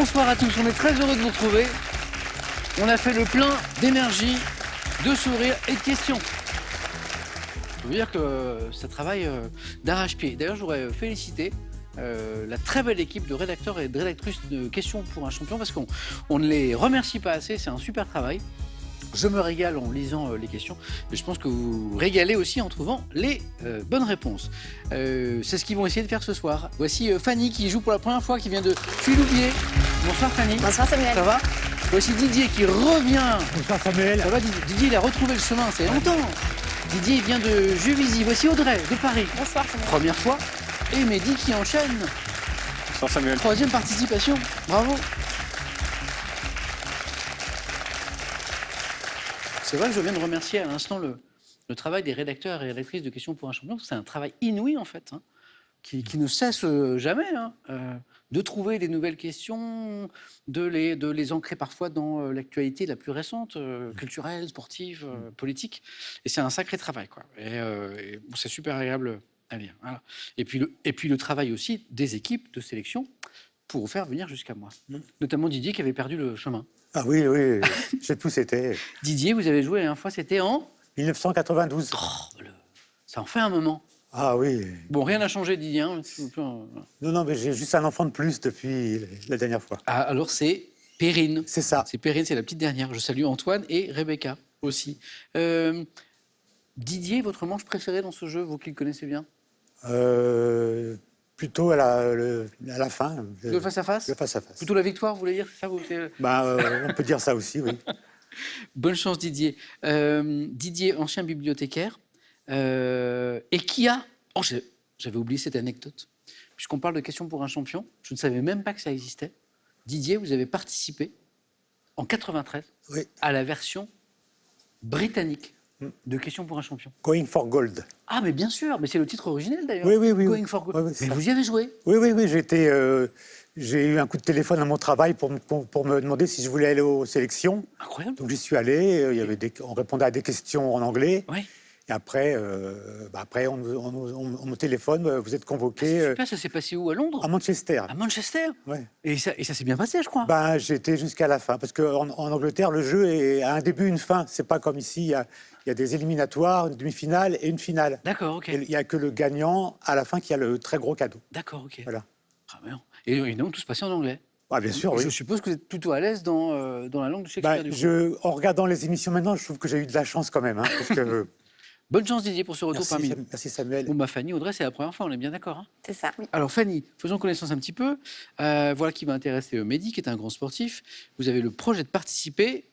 Bonsoir à tous, on est très heureux de vous retrouver. On a fait le plein d'énergie, de sourires et de questions. Je peux vous dire que ça travaille d'arrache-pied. D'ailleurs, je voudrais féliciter la très belle équipe de rédacteurs et de rédactrices de questions pour un champion parce qu'on ne les remercie pas assez, c'est un super travail. Je me régale en lisant les questions, mais je pense que vous vous régalez aussi en trouvant les bonnes réponses. C'est ce qu'ils vont essayer de faire ce soir. Voici Fanny qui joue pour la première fois, qui vient de Tuiloubier. Bonsoir Fanny. Bonsoir Samuel. Ça va? Voici Didier qui revient. Bonsoir Samuel. Ça va Didier, il a retrouvé le chemin, c'est longtemps. Didier il vient de Juvisy. Voici Audrey de Paris. Bonsoir Samuel. Première fois. Et Mehdi qui enchaîne. Bonsoir Samuel. Troisième participation. Bravo. C'est vrai que je viens de remercier à l'instant le travail des rédacteurs et rédactrices de Questions pour un champion. C'est un travail inouï, en fait, hein, qui ne cesse jamais de trouver des nouvelles questions, de les ancrer parfois dans l'actualité la plus récente, culturelle, sportive, politique. Et c'est un sacré travail, quoi. Et bon, c'est super agréable à lire. Voilà. Et puis le travail aussi des équipes de sélection pour vous faire venir jusqu'à moi. Notamment Didier qui avait perdu le chemin. Ah oui, oui, j'ai tout, c'était Didier, vous avez joué la dernière fois, c'était en 1992. Ça en fait un moment. Ah oui. Bon, rien n'a changé, Didier. Hein. Non, mais j'ai juste un enfant de plus depuis la dernière fois. Ah, alors c'est Perrine. C'est ça. C'est Perrine, c'est la petite dernière. Je salue Antoine et Rebecca aussi. Didier, votre manche préférée dans ce jeu, vous qui le connaissez bien? Plutôt à la fin. Le face-à-face? Le face-à-face. Plutôt la victoire, vous voulez dire? C'est ça, On peut dire ça aussi, oui. Bonne chance, Didier. Didier, ancien bibliothécaire, et qui a... Oh, j'avais oublié cette anecdote. Puisqu'on parle de questions pour un champion, je ne savais même pas que ça existait. Didier, vous avez participé en 93 à la version britannique de Questions pour un champion. Going for Gold. Ah, mais bien sûr, mais c'est le titre originel d'ailleurs. Oui. Going for Gold. Oui, mais vous y avez joué? Oui, j'ai eu un coup de téléphone à mon travail pour me demander si je voulais aller aux sélections. Incroyable. Donc j'y suis allé, on répondait à des questions en anglais. Oui. Et après, on me téléphone, vous êtes convoqué. Super, ça s'est passé où? À Londres? À Manchester. À Manchester? Ouais. Et ça s'est bien passé, je crois. J'ai été jusqu'à la fin. Parce qu'en Angleterre, le jeu a un début, une fin. C'est pas comme ici, il y a des éliminatoires, une demi-finale et une finale. D'accord, ok. Il n'y a que le gagnant à la fin qui a le très gros cadeau. D'accord, ok. Voilà. Ah, bien. Et donc, tout se passait en anglais? Ah, bien sûr, oui. Je suppose que vous êtes plutôt à l'aise dans la langue de Shakespeare. Du coup. En regardant les émissions maintenant, je trouve que j'ai eu de la chance quand même. Parce que... Bonne chance Didier pour ce retour parmi nous. Merci Samuel. Bon, Fanny, Audrey, c'est la première fois, on est bien d'accord. Hein? C'est ça, oui. Alors Fanny, faisons connaissance un petit peu. Voilà qui va intéresser Mehdi, qui est un grand sportif. Vous avez le projet de participer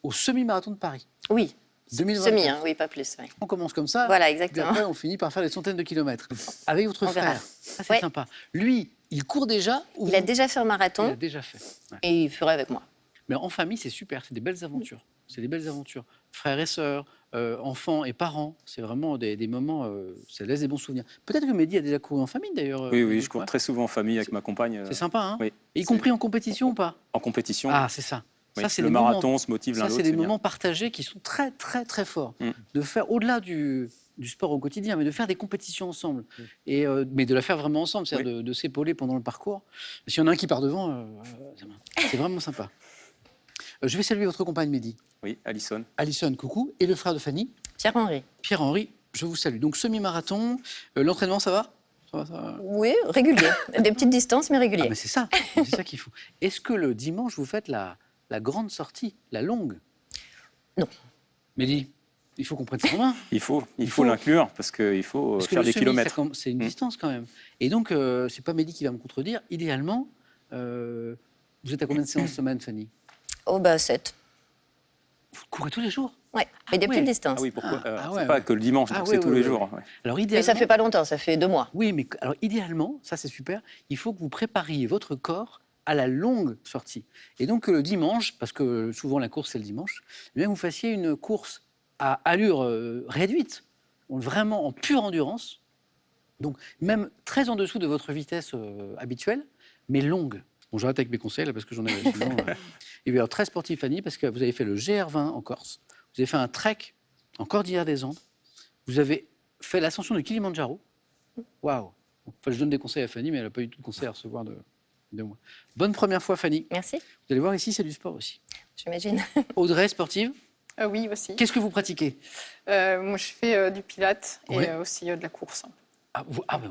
au semi-marathon de Paris. Oui. 2024. Semi, hein, oui, pas plus. Oui. On commence comme ça. Voilà, Puis exactement. après, on finit par faire des centaines de kilomètres. Avec votre On verra. frère. Ça, c'est sympa. Lui, il court déjà ou... Il a déjà fait un Il marathon a déjà fait. Ouais. et il ferait avec moi. Mais en famille, c'est super. C'est des belles aventures. C'est des belles aventures. Frères et sœurs, enfants et parents, c'est vraiment des moments, ça laisse des bons souvenirs. Peut-être que Mehdi a déjà couru en famille d'ailleurs. Oui, je cours très souvent en famille avec ma compagne. C'est sympa, hein? Oui. Y compris en compétition ou pas? En compétition. Ah, c'est ça. Oui. Ça, c'est le marathon, on se motive l'un ça, l'autre. c'est des bien. moments partagés qui sont très, très, très forts. De faire, au-delà du sport au quotidien, mais de faire des compétitions ensemble. Mais de la faire vraiment ensemble, c'est-à-dire de s'épauler pendant le parcours. S'il y en a un qui part devant, c'est vraiment sympa. Je vais saluer votre compagne Mehdi. Oui, Alison. Alison, coucou. Et le frère de Fanny, Pierre-Henri. Pierre-Henri, je vous salue. Donc semi-marathon, l'entraînement, ça va? Ça va. Oui, régulier. Des petites distances, mais régulier. Ah, mais c'est ça qu'il faut. Est-ce que le dimanche, vous faites la grande sortie, la longue? Non. Mehdi, il faut qu'on prenne ça en main. Il faut l'inclure parce qu'il faut Parce que faire le des semi, kilomètres. c'est une distance quand même. Et donc, c'est pas Mehdi qui va me contredire. Idéalement, vous êtes à combien de séances semaine, Fanny? 7. Vous courez tous les jours? Oui, mais des ouais. petites distances. Ah oui, pourquoi ouais, c'est pas que le dimanche, donc c'est tous les jours. Ouais. Alors, Mais idéalement, ça fait pas longtemps, ça fait 2 mois. Oui, mais alors, idéalement, ça c'est super, il faut que vous prépariez votre corps à la longue sortie. Et donc le dimanche, parce que souvent la course c'est le dimanche, eh bien, vous fassiez une course à allure réduite, vraiment en pure endurance, donc même très en dessous de votre vitesse habituelle, mais longue. Bon, j'arrête avec mes conseils là parce que j'en ai souvent. Et bien alors très sportif Fanny, parce que vous avez fait le GR20 en Corse, vous avez fait un trek en Cordillère des Andes, vous avez fait l'ascension de Kilimandjaro. Waouh! Enfin, je donne des conseils à Fanny, mais elle n'a pas eu tout de conseils à recevoir 2 mois. Bonne première fois, Fanny. Merci, Vous allez voir, ici, c'est du sport aussi. j'imagine. Audrey, sportive, Oui, aussi. qu'est-ce que vous pratiquez? Moi, je fais du pilates et Ouais. aussi de la course. Ben,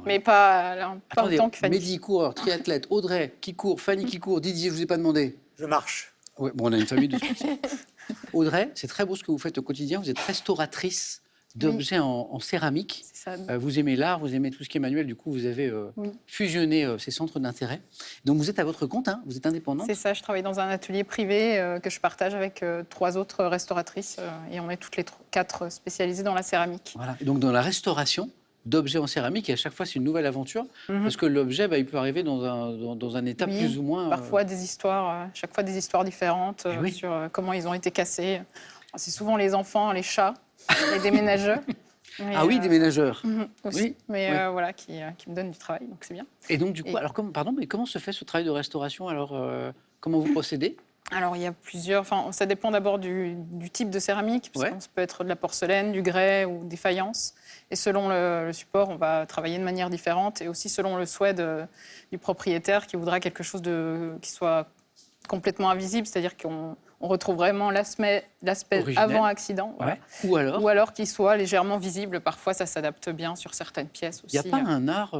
Mais pas attendez, autant que Fanny. Mehdi, coureur, triathlète, Audrey qui court, Fanny qui court, Didier, je ne vous ai pas demandé. Je marche. Ouais, bon, on a une famille de sportifs. Audrey, c'est très beau ce que vous faites au quotidien. Vous êtes restauratrice d'objets en céramique. C'est ça. Vous aimez l'art, vous aimez tout ce qui est manuel. Du coup, vous avez Oui. fusionné ces centres d'intérêt. Donc, vous êtes à votre compte, hein, vous êtes indépendante. C'est ça, je travaille dans un atelier privé que je partage avec 3 autres restauratrices et on est toutes les 4 spécialisées dans la céramique. Voilà. Et donc, dans la restauration d'objets en céramique, et à chaque fois, c'est une nouvelle aventure. Parce que l'objet, il peut arriver dans un état Oui, plus ou moins... Parfois des histoires, chaque fois des histoires différentes Eh oui. sur comment ils ont été cassés. C'est souvent les enfants, les chats, les déménageurs. Mais, Ah oui, des ménageurs. aussi, Oui, mais oui. voilà, qui me donnent du travail, donc c'est bien. Et donc, du coup, Et- alors, mais comment se fait ce travail de restauration? Alors, comment vous procédez? Alors, il y a plusieurs. Enfin, ça dépend d'abord du type de céramique, parce Ouais. que ça peut être de la porcelaine, du grès ou des faïences. Et selon le support, on va travailler de manière différente, et aussi selon le souhait du propriétaire qui voudra quelque chose qui soit complètement invisible, c'est-à-dire qu'on retrouve vraiment l'aspect Originel. avant accident. Voilà. Ouais. Ou alors, Qu'il soit légèrement visible. Parfois, ça s'adapte bien sur certaines pièces il aussi. n'y a pas un art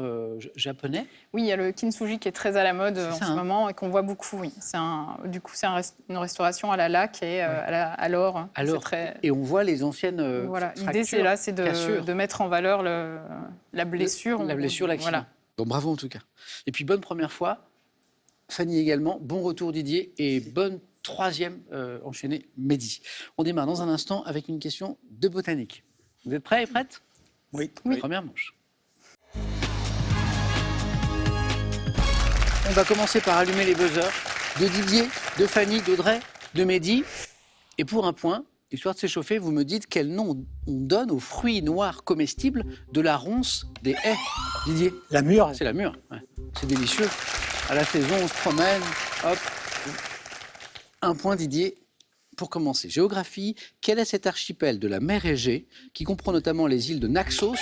japonais? Oui, il y a le kintsugi qui est très à la mode en ça, ce hein. moment et qu'on voit beaucoup. Oui. C'est une restauration à la laque et à l'or. Alors, C'est très... et on voit les anciennes Voilà. L'idée, fractures, c'est là, c'est cassures. de mettre en valeur la blessure. La blessure, l'accident. Voilà. Bon, bravo en tout cas. Et puis, bonne première fois. Fanny également. Bon retour Didier. Et bonne troisième enchaînée Mehdi. On démarre dans un instant avec une question de botanique. Vous êtes prêts et prêtes? Oui. Première manche. On va commencer par allumer les buzzers de Didier, de Fanny, d'Audrey, de Mehdi. Et pour un point, histoire de s'échauffer, vous me dites quel nom on donne aux fruits noirs comestibles de la ronce des haies. Didier? La mûre. C'est la mûre. Ouais. C'est délicieux. À la saison, on se promène. Hop. Un point, Didier. Pour commencer, géographie. Quel est cet archipel de la mer Égée qui comprend notamment les îles de Naxos?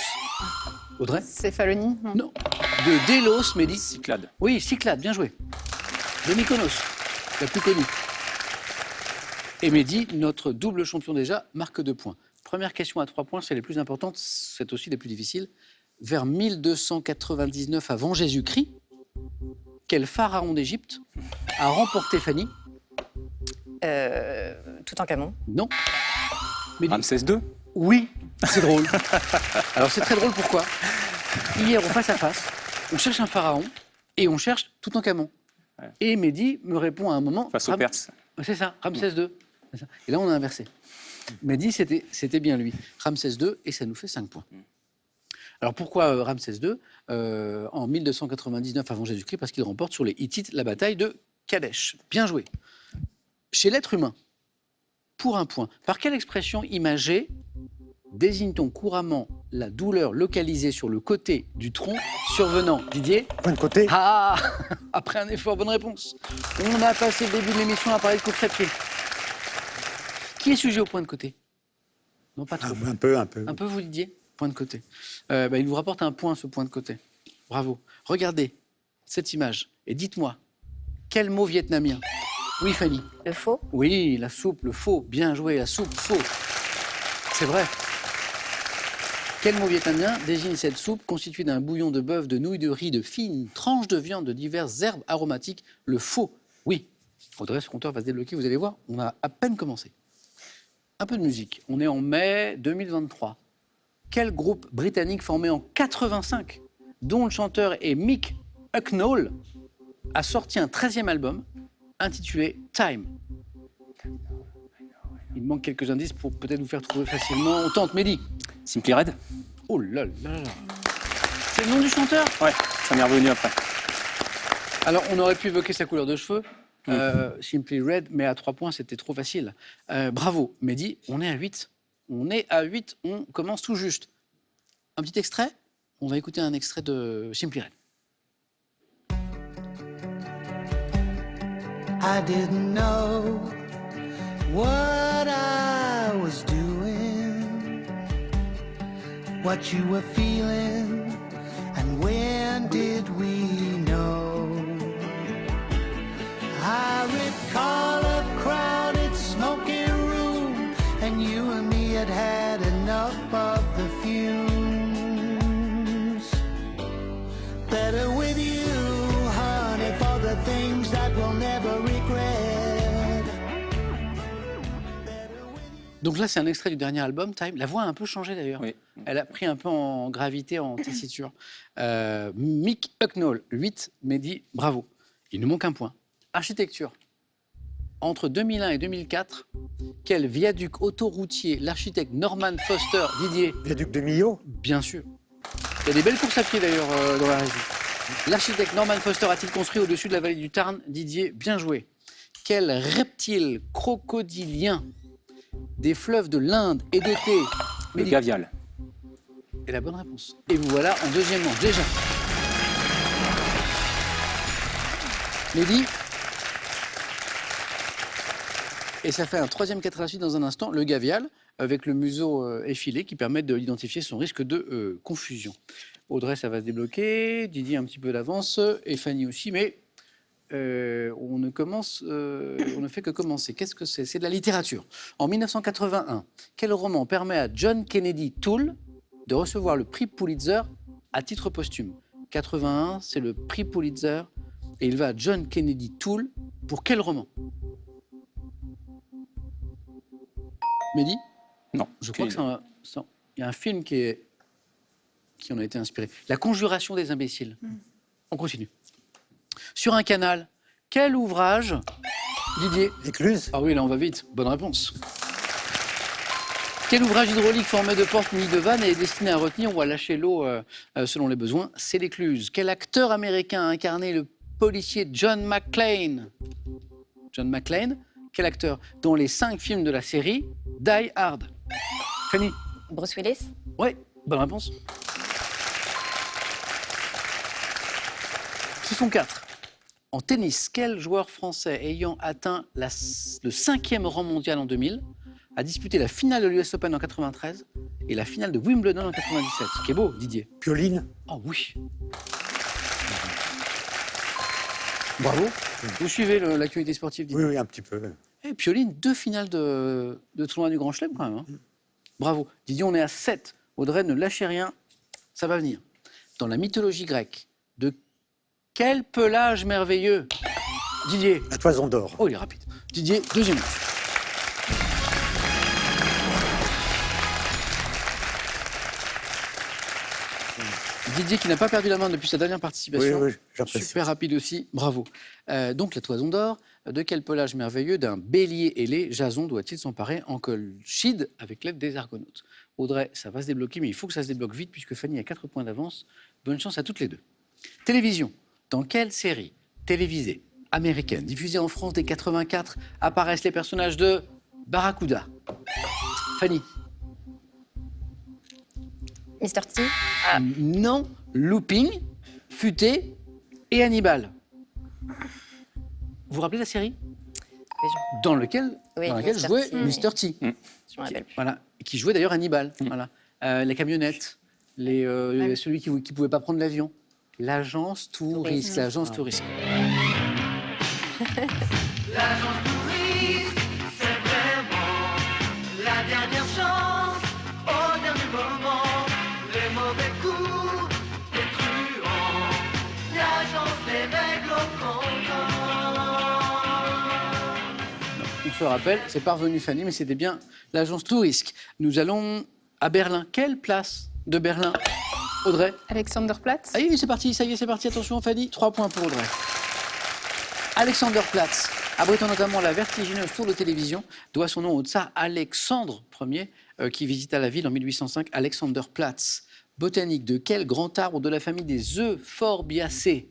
Audrey? Céphalonie. Non. Non. De Délos, Mehdi? Cyclades. Oui, Cyclades, bien joué. De Mykonos, la plus connue. Et Mehdi, notre double champion déjà, marque 2 points. Première question à 3 points, c'est les plus importantes, c'est aussi les plus difficiles. Vers 1299 avant Jésus-Christ, quel pharaon d'Égypte a remporté Fanny? Toutankhamon. Non. Mehdi? Ramsès II. Oui, c'est drôle. Alors c'est très drôle, pourquoi? Hier, au face-à-face, on cherche un pharaon et on cherche Toutankhamon. Ouais. Et Mehdi me répond à un moment... Face aux Perses. C'est ça, Ramsès II. C'est ça. Et là, on a inversé. Mehdi, c'était bien lui. Ramsès II, et ça nous fait 5 points. Alors pourquoi Ramsès II en 1299 avant Jésus-Christ? Parce qu'il remporte sur les Hittites la bataille de Kadesh. Bien joué. Chez l'être humain, pour un point, par quelle expression imagée désigne-t-on couramment la douleur localisée sur le côté du tronc survenant? Didier? Point de côté. Ah! Après un effort, bonne réponse. On a passé le début de l'émission à parler de course à pied. Qui est sujet au point de côté? Non, pas trop. Un peu. Un peu, vous, Didier? Point de côté. Il vous rapporte un point, ce point de côté. Bravo. Regardez cette image et dites-moi, quel mot vietnamien? Oui, Fanny? Le faux. Oui, la soupe, le faux. Bien joué, la soupe, faux. C'est vrai. Quel mot vietnamien désigne cette soupe constituée d'un bouillon de bœuf, de nouilles de riz, de fines tranches de viande, de diverses herbes aromatiques? Le faux. Oui. Audrey, ce compteur va se débloquer, vous allez voir, on a à peine commencé. Un peu de musique. On est en mai 2023. Quel groupe britannique formé en 85, dont le chanteur est Mick Hucknall, a sorti un 13e album intitulé Time? Il manque quelques indices pour peut-être vous faire trouver facilement. On tente, Mehdi. Simply Red. Oh là là là. C'est le nom du chanteur? Ouais, ça m'est revenu après. Alors, on aurait pu évoquer sa couleur de cheveux, Simply Red, mais à 3 points, c'était trop facile. Bravo, Mehdi, on est à 8. On est à 8, on commence tout juste. Un petit extrait? On va écouter un extrait de Simply Red. I didn't know what I was doing, what you were feeling, and when did we know? recall a crowded smoking room, and you and me had had enough of the fumes. Better with you, honey, for the things that we'll never regret. Donc là, c'est un extrait du dernier album, Time. La voix a un peu changé d'ailleurs. Oui. Elle a pris un peu en gravité, en tessiture. Mick Hucknall, 8, Mehdi, bravo. Il nous manque un point. Architecture. Entre 2001 et 2004, quel viaduc autoroutier l'architecte Norman Foster, Didier? Viaduc de Millau. Bien sûr. Il y a des belles courses à pied d'ailleurs dans la région. L'architecte Norman Foster a-t-il construit au-dessus de la vallée du Tarn? Didier, bien joué. Quel reptile crocodilien des fleuves de l'Inde est doté? Le gavial. Et la bonne réponse. Et vous voilà en deuxième manche, déjà. Mehdi. Et ça fait un troisième 4 à la suite dans un instant, le gavial, avec le museau effilé qui permet d'identifier son risque de confusion. Audrey, ça va se débloquer. Didier, un petit peu d'avance. Et Fanny aussi, mais on ne fait que commencer. Qu'est-ce que c'est? C'est de la littérature. En 1981, quel roman permet à John Kennedy Toole de recevoir le prix Pulitzer à titre posthume? 81, c'est le prix Pulitzer. Et il va à John Kennedy Toole pour quel roman? Mehdi? Non. Je crois qu'il y a un film qui en a été inspiré. La Conjuration des imbéciles. On continue. Sur un canal, quel ouvrage, Didier? Écluse. Ah oui, là on va vite. Bonne réponse. Quel ouvrage hydraulique formé de portes munies de vannes est destiné à retenir ou à lâcher l'eau selon les besoins? C'est l'écluse. Quel acteur américain a incarné le policier John McClane? John McClane, quel acteur? Dans les 5 films de la série Die Hard. Fanny? Bruce Willis. Oui, bonne réponse. Qui font 4. En tennis, quel joueur français ayant atteint le 5e rang mondial en 2000 a disputé la finale de l'US Open en 93 et la finale de Wimbledon en 97? Ce qui est beau, Didier. Pioline. Oh oui. Bravo. Vous suivez l'actualité sportive, Didier? Oui, oui, un petit peu. Et Pioline, 2 finales de tournoi du Grand Chelem quand même. Hein. Bravo. Didier, on est à 7. Audrey, ne lâchez rien, ça va venir. Dans la mythologie grecque, de quel pelage merveilleux? Didier. La Toison d'Or. Oh, il est rapide. Didier, deuxième manche. Didier qui n'a pas perdu la main depuis sa dernière participation. Oui, oui, j'apprécie. Super rapide aussi, bravo. Donc la Toison d'Or, de quel pelage merveilleux d'un bélier ailé Jason doit-il s'emparer en Colchide avec l'aide des Argonautes? Audrey, ça va se débloquer, mais il faut que ça se débloque vite puisque Fanny a 4 points d'avance. Bonne chance à toutes les deux. Télévision. Dans quelle série télévisée américaine diffusée en France dès 84 apparaissent les personnages de Barracuda? Fanny? Mr. T. Non, Looping, Futé et Hannibal. Vous vous rappelez la série? Oui, Dans laquelle Mr. jouait T, Mr. T. Je me rappelle plus. Voilà, qui jouait d'ailleurs Hannibal. Voilà. Les camionnettes, celui qui ne pouvait pas prendre l'avion. L'agence touriste. L'agence touriste. L'agence touriste, c'est vraiment la dernière chance. Au dernier moment, les mauvais coups, les truands. L'agence les règle au comptant. On se rappelle, c'est pas revenu Fanny, mais c'était bien l'agence Tourisque. Nous allons à Berlin. Quelle place de Berlin, Audrey? Alexanderplatz. Ah oui, c'est parti, ça y est, c'est parti. Attention, Fanny, 3 points pour Audrey. Alexanderplatz, abritant notamment la vertigineuse tour de télévision, doit son nom au tsar Alexandre Ier, qui visita la ville en 1805. Alexanderplatz, botanique de quel grand arbre de la famille des Euphorbiaceae,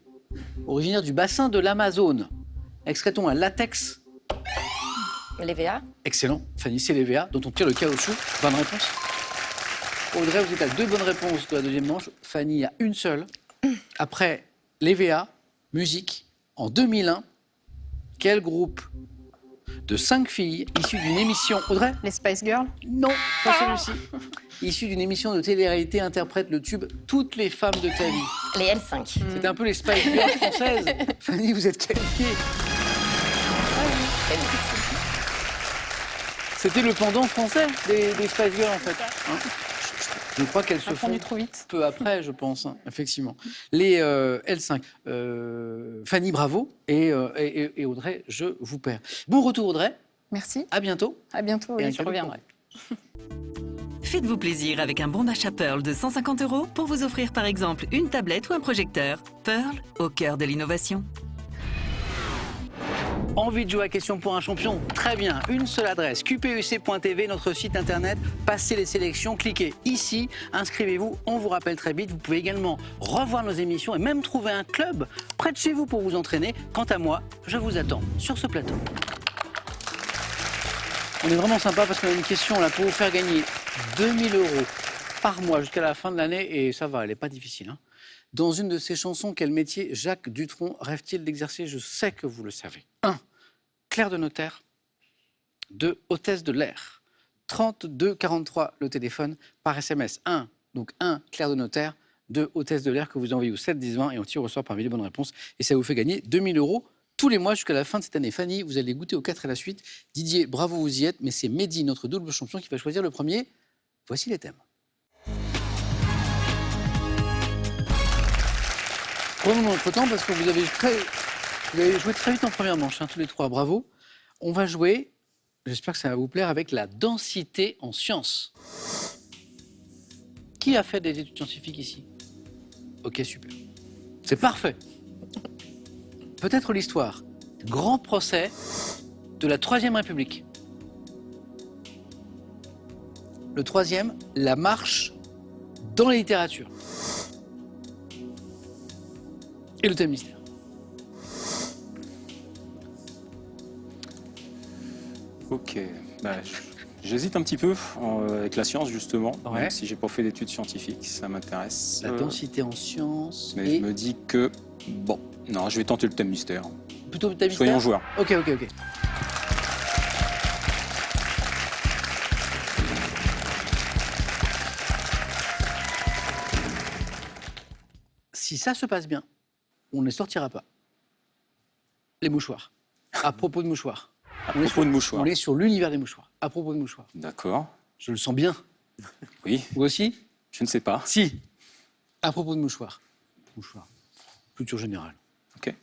originaire du bassin de l'Amazone? Excrète-t-on un latex? L'EVA. Excellent, Fanny, c'est l'EVA, dont on tire le caoutchouc. Bonne réponse. Audrey, vous êtes à 2 bonnes réponses de la deuxième manche. Fanny a une seule. Après l'EVA, musique, en 2001, quel groupe de 5 filles issues d'une émission... Audrey? Les Spice Girls. Non, pas celui-ci. Issues d'une émission de télé-réalité interprète le tube « Toutes les femmes de ta vie Les L5. ». C'est un peu les Spice Girls françaises. Fanny, vous êtes qualifiée. C'était le pendant français des Spice Girls, en fait. Hein. Je crois qu'elles se font Répondu trop vite. peu après, je pense, hein, effectivement. Les L5. Fanny, bravo. Et Audrey, je vous perds. Bon retour, Audrey. Merci. À bientôt. À bientôt. Et un Oui, je cadeau reviendrai. Faites-vous plaisir avec un bon d'achat Pearl de 150 € pour vous offrir par exemple une tablette ou un projecteur. Pearl, au cœur de l'innovation. Envie de jouer à Question pour un champion? Très bien, une seule adresse, qpuc.tv, notre site internet. Passez les sélections, cliquez ici, inscrivez-vous, on vous rappelle très vite. Vous pouvez également revoir nos émissions et même trouver un club près de chez vous pour vous entraîner. Quant à moi, je vous attends sur ce plateau. On est vraiment sympa parce qu'on a une question là pour vous faire gagner 2000 € par mois jusqu'à la fin de l'année et ça va, elle n'est pas difficile. Hein. Dans une de ses chansons, quel métier Jacques Dutronc rêve-t-il d'exercer? Je sais que vous le savez. 1. Clerc de notaire. 2. Hôtesse de l'air. 32 43 le téléphone par SMS. 1. Donc 1. Clerc de notaire. 2. Hôtesse de l'air que vous envoyez au 7 10 20 et on tire au sort parmi les bonnes réponses. Et ça vous fait gagner 2000 € tous les mois jusqu'à la fin de cette année. Fanny, vous allez goûter aux 4 à la suite. Didier, bravo, vous y êtes. Mais c'est Mehdi, notre double champion, qui va choisir le premier. Voici les thèmes. Prenons notre temps parce que vous avez joué très vite en première manche, hein, tous les trois, bravo. On va jouer, j'espère que ça va vous plaire, avec la densité en sciences. Qui a fait des études scientifiques ici? Ok, super. C'est parfait. Peut-être l'histoire. Grand procès de la Troisième République. Le troisième, la marche dans la littérature. Et le thème mystère. Ok. Bah, j'hésite un petit peu avec la science, justement. Ouais. Même si j'ai pas fait d'études scientifiques, ça m'intéresse. La densité en sciences. Mais et je me dis que... Bon, non, je vais tenter le thème mystère. plutôt le thème mystère. Soyons joueurs. Ok. Si ça se passe bien, on ne sortira pas. Les mouchoirs. À propos de mouchoirs. À propos de mouchoirs. On est sur l'univers des mouchoirs. À propos de mouchoirs. D'accord. Je le sens bien. Oui, Vous aussi? je ne sais pas. Si. À propos de mouchoirs. Mouchoirs. Culture générale. Ok.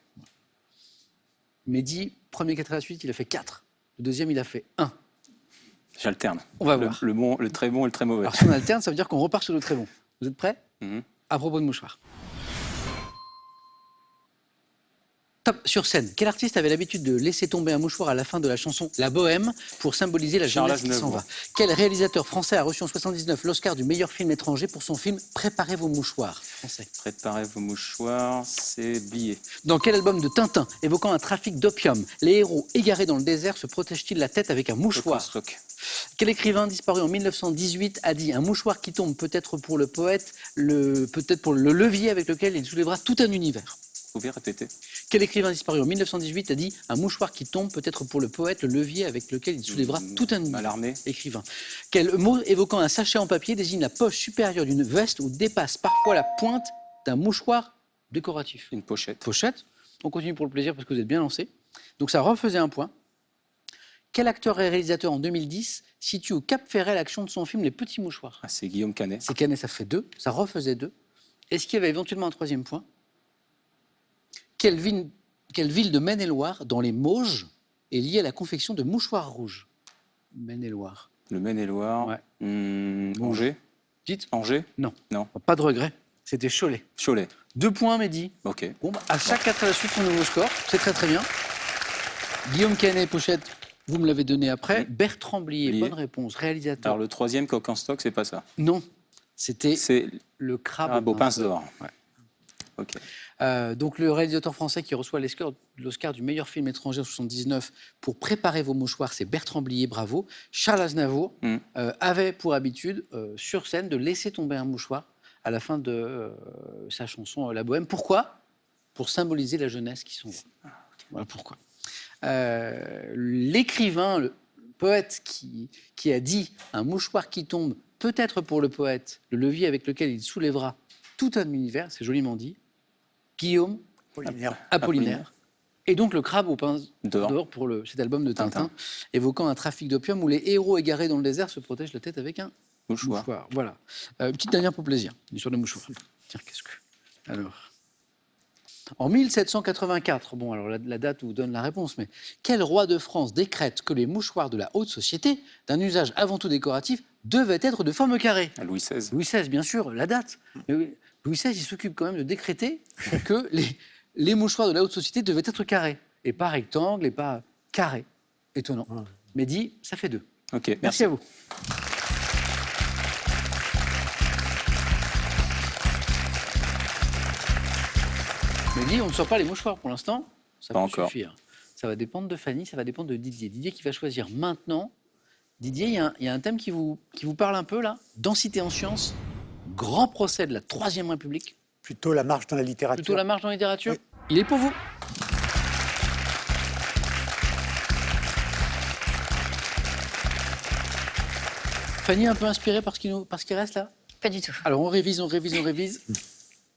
Mehdi, premier 4 à la suite, il a fait 4. Le deuxième, il a fait 1. J'alterne. On va voir. Le bon, le très bon et le très mauvais. Alors si on alterne, ça veut dire qu'on repart sur le très bon. Vous êtes prêts? Mhm. À propos de mouchoirs. Top. Sur scène, quel artiste avait l'habitude de laisser tomber un mouchoir à la fin de la chanson La Bohème pour symboliser la Charles jeunesse qui s'en Aznavour. va? Quel réalisateur français a reçu en 79 l'Oscar du meilleur film étranger pour son film Préparez vos mouchoirs? Français. Préparez vos mouchoirs, c'est Billet. Dans quel album de Tintin, évoquant un trafic d'opium, les héros égarés dans le désert se protègent-ils la tête avec un mouchoir? Stock. Quel écrivain disparu en 1918 a dit « Un mouchoir qui tombe peut-être pour le poète, peut-être pour le levier avec lequel il soulèvera tout un univers ». Vous pouvez répéter? Quel écrivain disparu en 1918 a dit « Un mouchoir qui tombe peut-être pour le poète, le levier avec lequel il soulèvera tout un univers ». Mallarmé. Écrivain. Quel mot évoquant un sachet en papier désigne la poche supérieure d'une veste où dépasse parfois la pointe d'un mouchoir décoratif? Une pochette. Pochette. On continue pour le plaisir parce que vous êtes bien lancé. Donc ça refaisait un point. Quel acteur et réalisateur en 2010 situe au Cap Ferret l'action de son film Les Petits Mouchoirs? Ah, c'est Guillaume Canet. C'est Canet, ça fait 2. Ça refaisait 2. Est-ce qu'il y avait éventuellement un troisième point? Quelle ville de Maine-et-Loire, dans les Mauges, est liée à la confection de mouchoirs rouges? Maine-et-Loire. Le Maine-et-Loire. Ouais. Angers. Dites? Angers. Non. Non. Pas de regret. C'était Cholet. Cholet. 2 points, Mehdi. Ok. Bon, à chaque 4 à la suite, son nouveau score. C'est très très bien. Guillaume Canet, pochette, vous me l'avez donné après. Bertrand Blier, bonne réponse. Réalisateur. Alors le troisième coq en stock, c'est pas ça. Non, c'était C'est le crabe. un beau pince d'or. Ouais. Ok. Donc le réalisateur français qui reçoit l'Oscar du meilleur film étranger en 1979 pour Préparer vos mouchoirs, c'est Bertrand Blier, bravo. Charles Aznavour avait pour habitude sur scène de laisser tomber un mouchoir à la fin de sa chanson La Bohème. Pourquoi? Pour symboliser la jeunesse qui s'en va. Voilà pourquoi. L'écrivain, le poète qui a dit « Un mouchoir qui tombe, peut-être pour le poète, le levier avec lequel il soulèvera tout un univers », c'est joliment dit, Guillaume Apollinaire. Apollinaire. Et donc le crabe au pain Dehors. dehors pour cet album de Tintin, Tintin. évoquant un trafic d'opium où les héros égarés dans le désert se protègent la tête avec un Mouchoir. mouchoir. Voilà. Petite dernière pour plaisir, l'histoire de mouchoir. Tiens, qu'est-ce que... Alors... En 1784, bon alors la date vous donne la réponse, mais quel roi de France décrète que les mouchoirs de la haute société, d'un usage avant tout décoratif, devaient être de forme carrée? À Louis XVI. Louis XVI, bien sûr, la date. Mais oui, Louis XVI, il s'occupe quand même de décréter que les mouchoirs de la haute société devaient être carrés, et pas rectangles, et pas carrés. Étonnant. Mais dit, ça fait 2. Ok, Merci merci. à vous. Mais dit, on ne sort pas les mouchoirs pour l'instant. Ça Pas peut encore. suffire. Ça va dépendre de Fanny, ça va dépendre de Didier. Didier qui va choisir maintenant. Didier, il y a un thème qui vous parle un peu là. Densité en sciences, grand procès de la Troisième République. Plutôt la marche dans la littérature. Plutôt la marche dans la littérature. Oui. Il est pour vous. Fanny, un peu inspirée par ce qui reste là? Pas du tout. Alors on révise, on révise, on révise.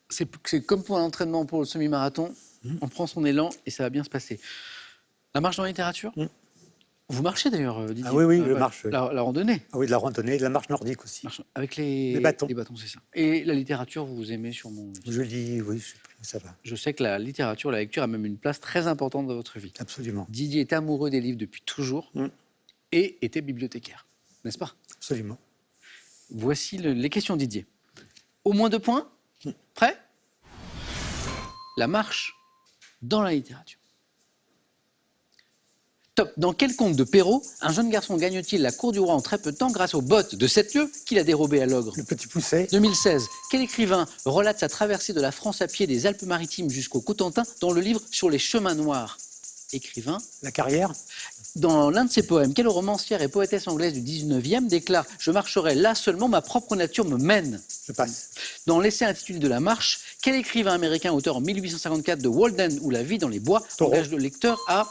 C'est comme pour un entraînement pour le semi-marathon. On prend son élan et ça va bien se passer. La marche dans la littérature. Vous marchez d'ailleurs, Didier? Ah oui, oui, je ouais. marche. La randonnée. Ah oui, de la randonnée, de la marche nordique aussi. Marche avec les bâtons. Les bâtons, c'est ça. Et la littérature, vous aimez sûrement. Je dis oui, ça va. Je sais que la littérature, la lecture a même une place très importante dans votre vie. Absolument. Didier est amoureux des livres depuis toujours et était bibliothécaire, n'est-ce pas? Absolument. Voici les questions Didier. Au moins 2 points. Prêt? La marche dans la littérature. Top. Dans quel conte de Perrault, un jeune garçon gagne-t-il la cour du roi en très peu de temps grâce aux bottes de 7 lieues qu'il a dérobées à l'ogre? Le Petit Pousset. 2016. Quel écrivain relate sa traversée de la France à pied des Alpes-Maritimes jusqu'au Cotentin dans le livre Sur les chemins noirs? Écrivain. La Carrière. Dans l'un de ses poèmes, quelle romancière et poétesse anglaise du 19e déclare « Je marcherai là seulement, ma propre nature me mène ». Je passe. Dans l'essai intitulé De la marche, quel écrivain américain auteur en 1854 de Walden ou La vie dans les bois Thoreau. engage le lecteur à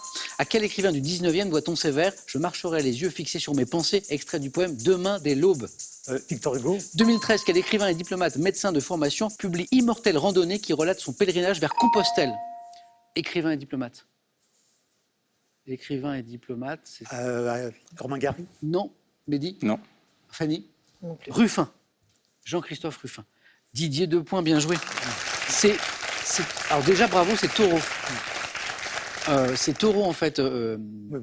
quel écrivain du 19e doit-on ces vers « Je marcherai les yeux fixés sur mes pensées », extrait du poème Demain dès l'aube. Victor Hugo. 2013, quel écrivain et diplomate médecin de formation publie Immortelle randonnée qui relate son pèlerinage vers Compostelle? Écrivain et diplomate. Écrivain et diplomate, c'est... Romain Gary. Non, Mehdi? Non. Fanny? Non plus. Ruffin. Jean-Christophe Ruffin. Didier, 2 points, bien joué. Alors déjà, bravo, c'est Thoreau. C'est Thoreau, en fait,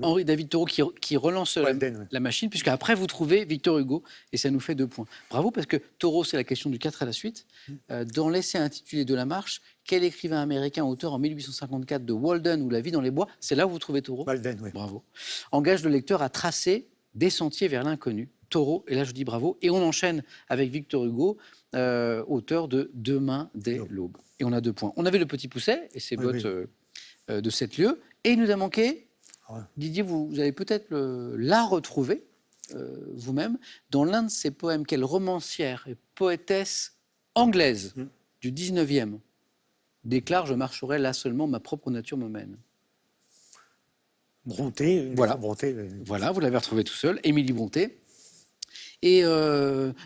Henri David Thoreau, qui relance Walden, oui. la machine, puisque après vous trouvez Victor Hugo, et ça nous fait 2 points. Bravo, parce que Thoreau, c'est la question du 4 à la suite. Dans l'essai intitulé De la marche, quel écrivain américain auteur en 1854 de Walden ou La vie dans les bois? C'est là où vous trouvez Thoreau? Walden, oui. Bravo. Engage le lecteur à tracer des sentiers vers l'inconnu. Taureau, et là je dis bravo. Et on enchaîne avec Victor Hugo, auteur de Demain dès l'aube. Et on a 2 points. On avait le Petit Pousset et ses bottes de 7 lieues. Et il nous a manqué, Didier, vous allez peut-être la retrouver vous-même, dans l'un de ses poèmes. Quelle romancière et poétesse anglaise du 19e déclare « Je marcherai là seulement, ma propre nature me mène ». Bronté. Voilà. Bronté. Voilà, vous l'avez retrouvé tout seul, Émilie Bronté. Et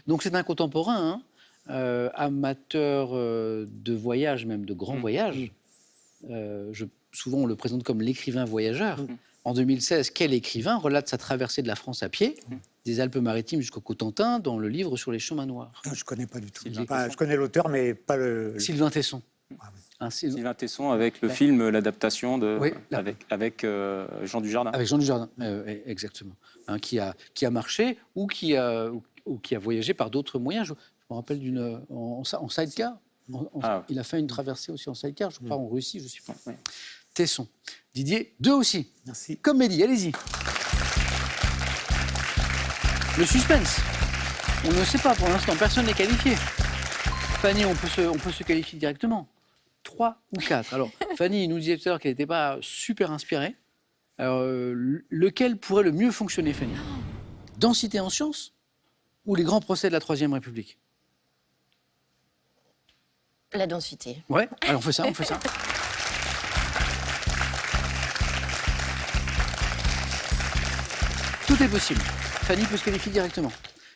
donc c'est un contemporain, amateur de voyage, même de grands voyages. Souvent on le présente comme l'écrivain voyageur. En 2016, quel écrivain relate sa traversée de la France à pied, des Alpes-Maritimes jusqu'au Cotentin, dans le livre Sur les chemins noirs? Je ne connais pas du tout. Sylvain Enfin, je connais l'auteur, mais pas le... Sylvain Tesson. Ah oui. Sylvain Tesson avec le film, l'adaptation Oui, avec Jean Dujardin. Avec Jean Dujardin, exactement. Qui a marché ou qui a voyagé par d'autres moyens. Je me rappelle en sidecar. Il a fait une traversée aussi en sidecar, je crois, en Russie, je suis pas. Oui. Tesson. Didier, 2 aussi. Merci. Comme Mehdi, allez-y. Le suspense. On ne sait pas pour l'instant, personne n'est qualifié. Fanny, on peut se qualifier directement. 3 ou 4. Alors, Fanny nous disait tout à l'heure qu'elle n'était pas super inspirée. Alors, lequel pourrait le mieux fonctionner, Fanny? Densité en sciences ou les grands procès de la Troisième République? La densité. Ouais, alors on fait ça. Tout est possible. Fanny peut se qualifier directement.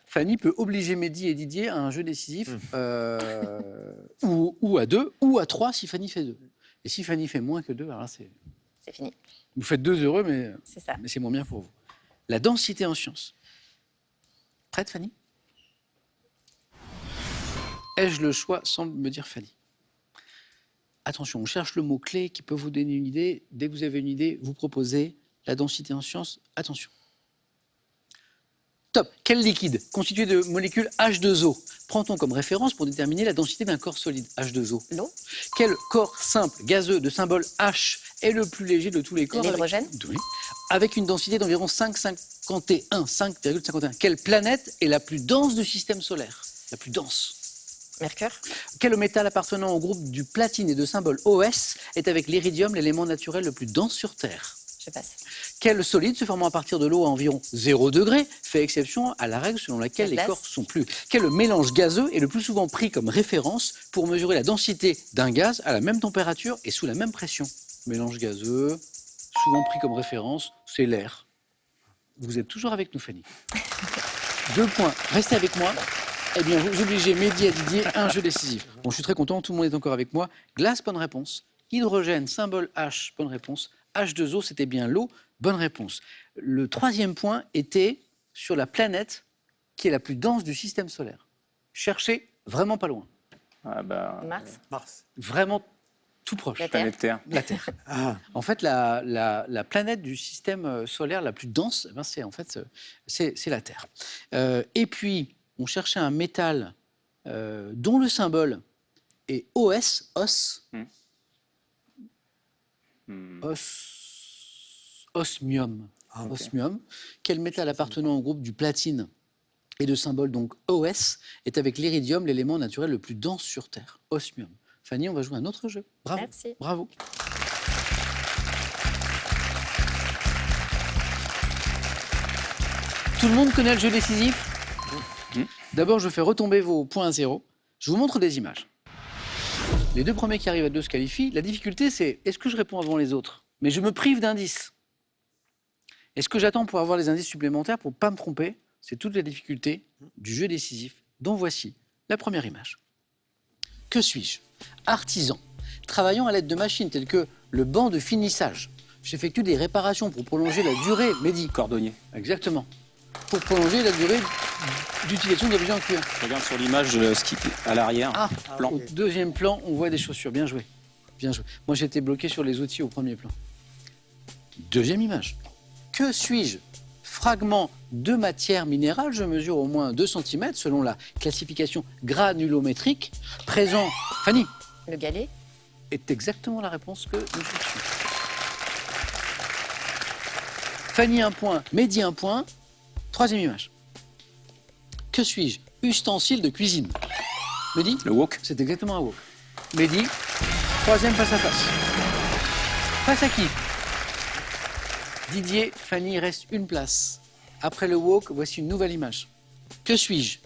Fanny peut obliger Mehdi et Didier à un jeu décisif, ou à 2, ou à 3 si Fanny fait 2. Et si Fanny fait moins que 2, alors là, c'est c'est fini. Vous faites 2 heureux, C'est ça. mais c'est moins bien pour vous. La densité en sciences. Prête, Fanny? Ai-je le choix, semble me dire Fanny. Attention, on cherche le mot-clé qui peut vous donner une idée. Dès que vous avez une idée, vous proposez la densité en sciences. Attention. Top. Quel liquide constitué de molécules H2O prend-on comme référence pour déterminer la densité d'un corps solide H2O? L'eau, Quel corps simple gazeux de symbole H est le plus léger de tous les corps? l'hydrogène, Oui. Avec une densité d'environ 5,51. Quelle planète est la plus dense du système solaire? La plus dense. mercure, Quel métal appartenant au groupe du platine et de symbole OS est avec l'iridium l'élément naturel le plus dense sur Terre? je passe. Quel solide se formant à partir de l'eau à environ 0 degré fait exception à la règle selon laquelle La les glace. corps sont plus? Quel mélange gazeux est le plus souvent pris comme référence pour mesurer la densité d'un gaz à la même température et sous la même pression? Mélange gazeux, souvent pris comme référence, c'est l'air. Vous êtes toujours avec nous, Fanny. 2 points. Restez avec moi. Eh bien, vous obligez Mehdi et Didier à un jeu décisif. Bon, je suis très content, tout le monde est encore avec moi. Glace, bonne réponse. Hydrogène, symbole H, bonne réponse. H2O, c'était bien l'eau, bonne réponse. Le 3e point était sur la planète qui est la plus dense du système solaire. Cherchez vraiment pas loin. Ah bah, Mars, Mars. Vraiment tout proche. La Terre. planète Terre. La Terre. Ah, En fait, la planète du système solaire la plus dense, eh ben, c'est la Terre. Et puis, on cherchait un métal dont le symbole est OS, os, osmium. Ah, ok. Osmium. Quel métal appartenant au groupe du platine et de symbole donc OS est avec l'iridium l'élément naturel le plus dense sur Terre? Osmium. Fanny, on va jouer un autre jeu. Bravo. Merci. Bravo. Tout le monde connaît le jeu décisif? D'abord, je fais retomber vos points à 0. Je vous montre des images. Les 2 premiers qui arrivent à 2 se qualifient. La difficulté, c'est est-ce que je réponds avant les autres? Mais je me prive d'indices. Est-ce que j'attends pour avoir les indices supplémentaires pour ne pas me tromper? C'est toute la difficulté du jeu décisif, dont voici la première image. Que suis-je? Artisan. Travaillant à l'aide de machines telles que le banc de finissage. J'effectue des réparations pour prolonger la durée. Mehdi. Cordonnier. Exactement. Pour prolonger la durée d'utilisation d'objets en cuir. Je regarde sur l'image ce qui est à l'arrière. Ah, plan. au 2e plan, on voit des chaussures. Bien joué. Bien joué. Moi, j'étais bloqué sur les outils au 1er plan. 2e image. Que suis-je? Fragment de matière minérale, je mesure au moins 2 cm selon la classification granulométrique. Présent, Fanny, le galet, est exactement la réponse que nous cherchions. Fanny, 1 point. Mehdi, 1 point. 3e image. Que suis-je? Ustensile de cuisine. Mehdi? Le wok. C'est exactement un wok. Mehdi, 3e face à face. Face à qui? Didier, Fanny, il reste une place. Après le wok, voici une nouvelle image. Que suis-je?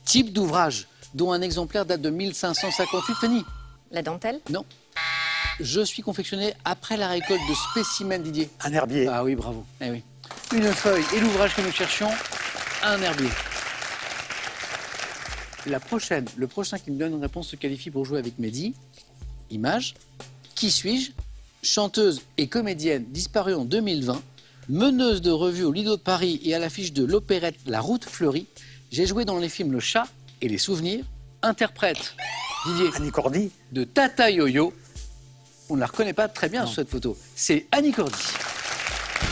Type d'ouvrage, dont un exemplaire date de 1558. Fanny? la dentelle, Non. Je suis confectionné après la récolte de spécimens, Didier. un herbier. Ah oui, bravo. Eh oui. Une feuille et l'ouvrage que nous cherchions, un herbier. Le prochain qui me donne une réponse se qualifie pour jouer avec Mehdi. Image. Qui suis-je? Chanteuse et comédienne disparue en 2020, meneuse de revue au Lido de Paris et à l'affiche de l'opérette La Route Fleurie. J'ai joué dans les films Le Chat et Les Souvenirs. Interprète, Didier, Annie Cordy. de Tata Yo-Yo. On ne la reconnaît pas très bien sur cette photo. C'est Annie Cordy.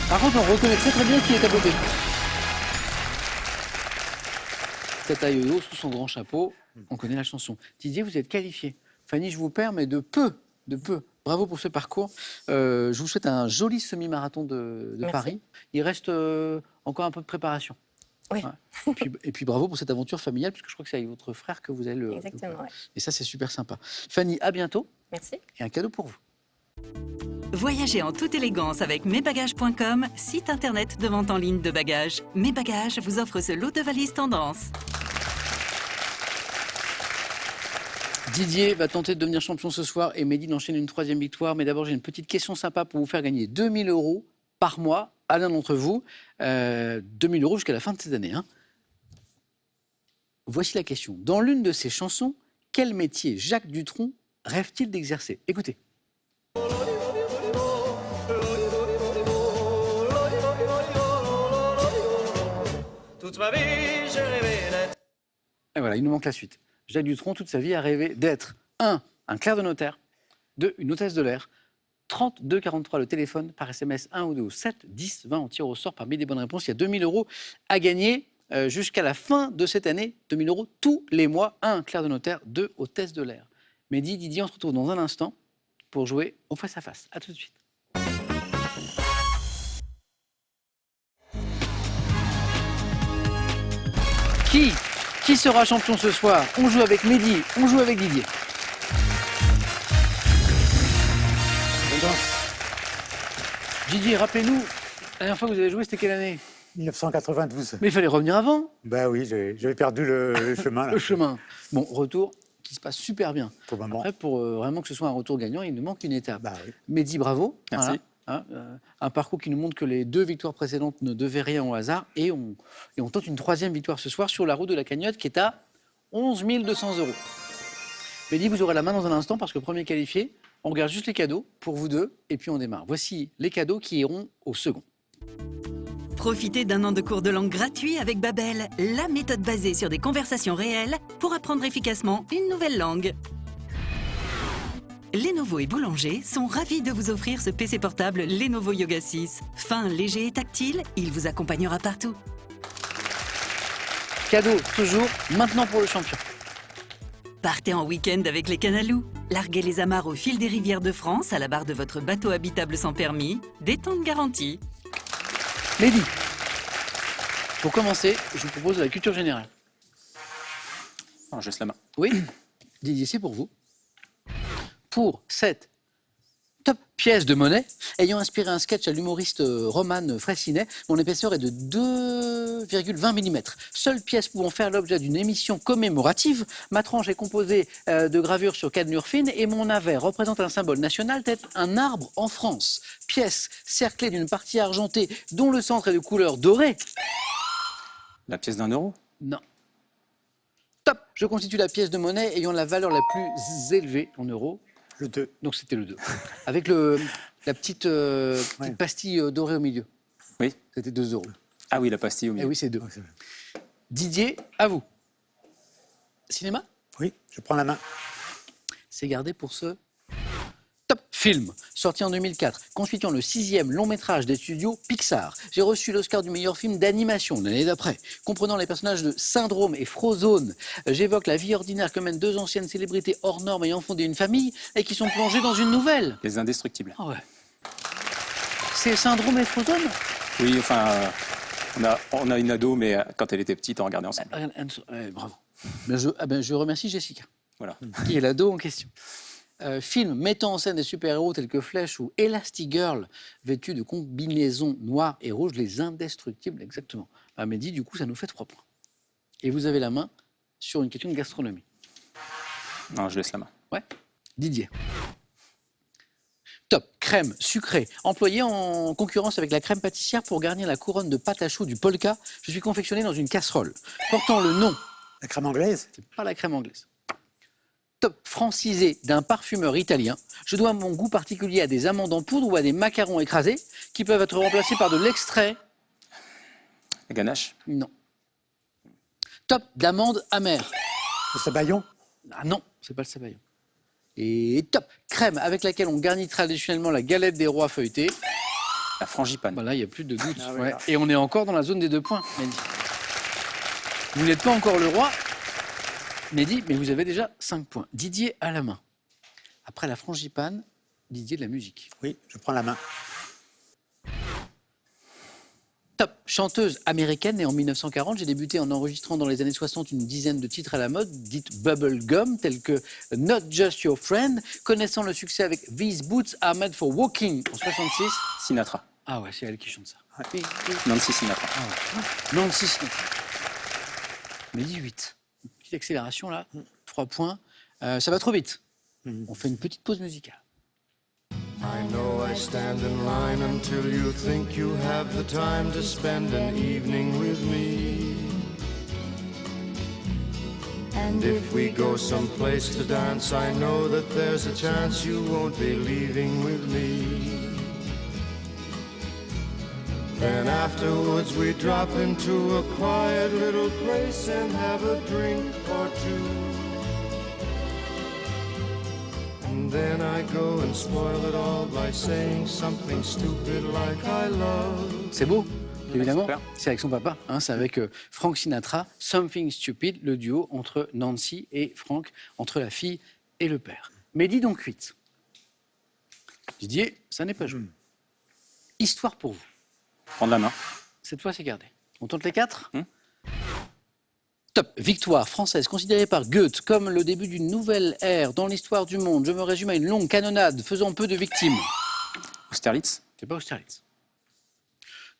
Par contre, on reconnaît très très bien qui est à côté. Tata Yo-Yo sous son grand chapeau. On connaît la chanson. Didier, vous êtes qualifié. Fanny, je vous perds, mais de peu. De peu. Bravo pour ce parcours. Je vous souhaite un joli semi-marathon de Merci. Paris. Il reste encore un peu de préparation. Oui. Ouais. Et puis bravo pour cette aventure familiale, puisque je crois que c'est avec votre frère que vous allez le... exactement. Ouais. Et ça, c'est super sympa. Fanny, à bientôt. Merci. Et un cadeau pour vous. Voyagez en toute élégance avec mesbagages.com, site internet de vente en ligne de bagages. Mes Bagages vous offre ce lot de valises tendance. Didier va tenter de devenir champion ce soir et Mehdi d'enchaîner une 3e victoire. Mais d'abord, j'ai une petite question sympa pour vous faire gagner 2 000 € par mois à l'un d'entre vous. 2 000 € jusqu'à la fin de cette année. Hein. Voici la question. Dans l'une de ses chansons, quel métier Jacques Dutronc rêve-t-il d'exercer? Écoutez. Et voilà, il nous manque la suite. Jacques Dutronc, toute sa vie, a rêvé d'être 1. Un clerc de notaire, 2. Une hôtesse de l'air, 32 43 le téléphone, par SMS 1 ou 2 ou 7, 10, 20, on tire au sort parmi les bonnes réponses. Il y a 2000 € à gagner jusqu'à la fin de cette année. 2000 € tous les mois, 1. Clerc de notaire, 2. Hôtesse de l'air. Mehdi, Didier, on se retrouve dans un instant pour jouer au face-à-face. À tout de suite. Qui sera champion ce soir? On joue avec Mehdi, on joue avec Didier. Didier, rappelez-nous, la dernière fois que vous avez joué, c'était quelle année? 1992. Mais il fallait revenir avant. Ben oui, j'avais perdu le chemin. Là. Le chemin. Bon, retour qui se passe super bien. Pour le moment. Après, pour vraiment que ce soit un retour gagnant, il nous manque une étape. Bah oui. Mehdi, bravo. Merci. Voilà. Un parcours qui nous montre que les 2 victoires précédentes ne devaient rien au hasard. Et on tente une 3e victoire ce soir sur la route de la cagnotte qui est à 11 200 €. Mehdi, vous aurez la main dans un instant parce que premier qualifié, on regarde juste les cadeaux pour vous deux et puis on démarre. Voici les cadeaux qui iront au second. Profitez d'un an de cours de langue gratuit avec Babel, la méthode basée sur des conversations réelles pour apprendre efficacement une nouvelle langue. Lenovo et Boulanger sont ravis de vous offrir ce PC portable Lenovo Yoga 6. Fin, léger et tactile, il vous accompagnera partout. Cadeau toujours, maintenant pour le champion. Partez en week-end avec les Canalous. Larguez les amarres au fil des rivières de France à la barre de votre bateau habitable sans permis. Détente garantie. Mehdi, pour commencer, je vous propose de la culture générale. Alors, je laisse la main. Oui, Didier, c'est pour vous. Pour cette top pièce de monnaie, ayant inspiré un sketch à l'humoriste Roman Fressinet, mon épaisseur est de 2,20 mm. Seule pièce pouvant faire l'objet d'une émission commémorative, ma tranche est composée de gravures sur cannelure fine et mon navet représente un symbole national tel un arbre en France. Pièce cerclée d'une partie argentée dont le centre est de couleur dorée. La pièce d'1 €? Non. Top, je constitue la pièce de monnaie ayant la valeur la plus élevée en euros. Le 2. Donc c'était le 2. Avec la petite pastille dorée au milieu. Oui. C'était 2 €. Ah oui, la pastille au Eh milieu. oui, c'est 2. Didier, à vous. Cinéma? Oui, je prends la main. C'est gardé pour ce top film, sorti en 2004, constituant le 6e long métrage des studios Pixar. J'ai reçu l'Oscar du meilleur film d'animation l'année d'après. Comprenant les personnages de Syndrome et Frozone, j'évoque la vie ordinaire que mènent 2 anciennes célébrités hors normes ayant fondé une famille et qui sont plongées dans une nouvelle. Les Indestructibles. Ah ouais. C'est Syndrome et Frozone? Oui, enfin, on a une ado, mais quand elle était petite, on regardait ensemble. Bravo. Je remercie Jessica, Voilà. qui est l'ado en question. Film mettant en scène des super-héros tels que Flash ou Elastigirl, vêtus de combinaisons noires et rouges, les Indestructibles, exactement. Mehdi, du coup, ça nous fait 3 points. Et vous avez la main sur une question de gastronomie. Non, je laisse la main. Ouais. Didier. Top, crème sucrée, employée en concurrence avec la crème pâtissière pour garnir la couronne de pâte à choux du Polka. Je suis confectionné dans une casserole, portant le nom. La crème anglaise. C'est pas la crème anglaise. Top francisé d'un parfumeur italien. Je dois mon goût particulier à des amandes en poudre ou à des macarons écrasés qui peuvent être remplacés par de l'extrait. La ganache? Non. Top d'amandes amères. Le sabayon. Ah non, c'est pas le sabayon. Et top crème avec laquelle on garnit traditionnellement la galette des rois feuilletée. La frangipane. Voilà, il n'y a plus de doute. Ah ouais, Ouais. là. Et on est encore dans la zone des 2 points, Mehdi. Vous n'êtes pas encore le roi, Mehdi, mais vous avez déjà 5 points. Didier à la main. Après la frangipane, Didier de la musique. Oui, je prends la main. Top chanteuse américaine née en 1940. J'ai débuté en enregistrant dans les années 60 une dizaine de titres à la mode, dites bubblegum, tels que Not Just Your Friend, connaissant le succès avec These Boots Are Made for Walking en 66. Sinatra. Ah ouais, c'est elle qui chante ça. Nancy Sinatra. Nancy Sinatra. Mais 18. Petite accélération là, 3 points. Ça va trop vite. On fait une petite pause musicale. I know I stand in line until you think you have the time to spend an evening with me. And if we go someplace to dance, I know that there's a chance you won't be leaving with me. Then afterwards we drop into a quiet little place and have a drink or two. And then I go and spoil it all by saying something stupid like I love. C'est beau, évidemment. Super. C'est avec son papa. Hein, c'est avec Frank Sinatra, Something Stupid, le duo entre Nancy et Frank, entre la fille et le père. Mehdi donc 8. Didier, ça n'est pas joué. Histoire pour vous. Prendre la main. Cette fois, c'est gardé. On tente les 4 Top. Victoire française considérée par Goethe comme le début d'une nouvelle ère dans l'histoire du monde. Je me résume à une longue canonnade faisant peu de victimes. Austerlitz. C'est pas Austerlitz.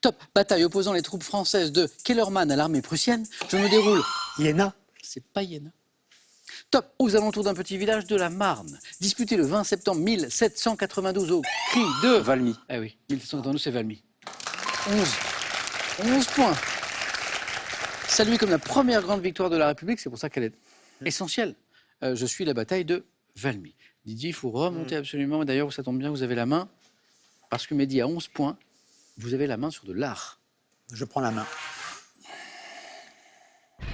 Top. Bataille opposant les troupes françaises de Kellermann à l'armée prussienne. Je me déroule. Iéna. C'est pas Iéna. Top. Aux alentours d'un petit village de la Marne. Disputé le 20 septembre 1792 au cri de... Valmy. Ah oui, 1792, c'est Valmy. 11 points. Saluée comme la première grande victoire de la République, c'est pour ça qu'elle est essentielle. Je suis la bataille de Valmy. Didier, il faut remonter absolument. D'ailleurs, ça tombe bien, vous avez la main. Parce que Mehdi a 11 points. Vous avez la main sur de l'art. Je prends la main.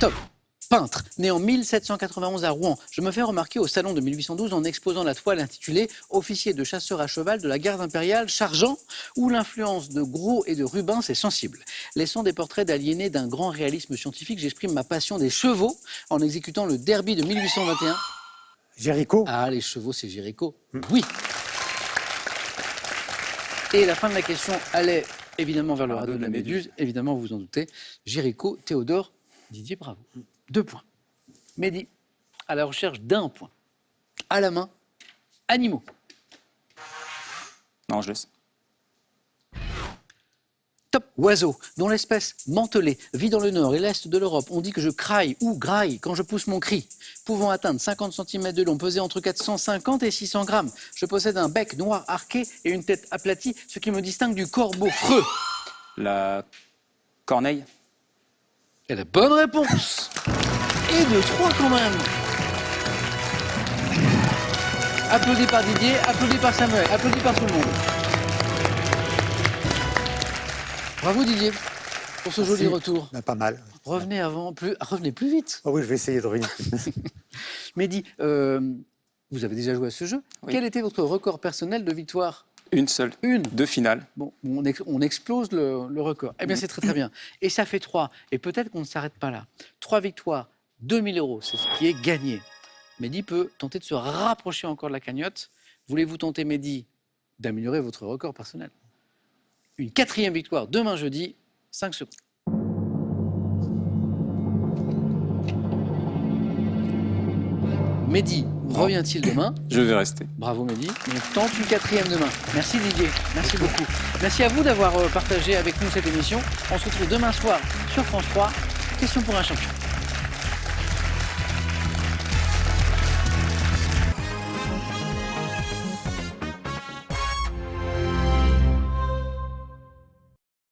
Top. Peintre, né en 1791 à Rouen, je me fais remarquer au salon de 1812 en exposant la toile intitulée « Officier de chasseur à cheval de la garde impériale chargeant » où l'influence de Gros et de Rubens est sensible. Laissant des portraits d'aliénés d'un grand réalisme scientifique, j'exprime ma passion des chevaux en exécutant le derby de 1821. Géricault. Ah, les chevaux, c'est Géricault. Oui. Et la fin de la question allait évidemment vers le radeau de la Méduse. Évidemment, vous vous en doutez. Géricault, Théodore, Didier, bravo. 2 points. Mehdi, à la recherche d'un point. À la main, animaux. Non, je laisse. Top. Oiseau, dont l'espèce mantelée vit dans le nord et l'est de l'Europe. On dit que je craille ou graille quand je pousse mon cri. Pouvant atteindre 50 cm de long, peser entre 450 et 600 grammes. Je possède un bec noir arqué et une tête aplatie, ce qui me distingue du corbeau freux. La corneille. Et la bonne réponse. Et de 3 quand même. Applaudis par Didier, applaudis par Samuel, applaudis par tout le monde. Bravo Didier pour ce joli retour. Ben, pas mal. Revenez plus vite. Oh oui, je vais essayer de revenir. Mehdi, vous avez déjà joué à ce jeu. Oui. Quel était votre record personnel de victoire? Une seule. Une. 2 finales. Bon, on explose le record. Eh bien, c'est très très bien. Et ça fait 3. Et peut-être qu'on ne s'arrête pas là. 3 victoires, 2000 €, c'est ce qui est gagné. Mehdi peut tenter de se rapprocher encore de la cagnotte. Voulez-vous tenter, Mehdi, d'améliorer votre record personnel? Une 4e victoire demain jeudi, 5 secondes. Mehdi revient-il demain? Je vais rester. Bravo Mehdi. On tente une 4e demain. Merci Didier. Merci beaucoup. Merci à vous d'avoir partagé avec nous cette émission. On se retrouve demain soir sur France 3. Question pour un champion.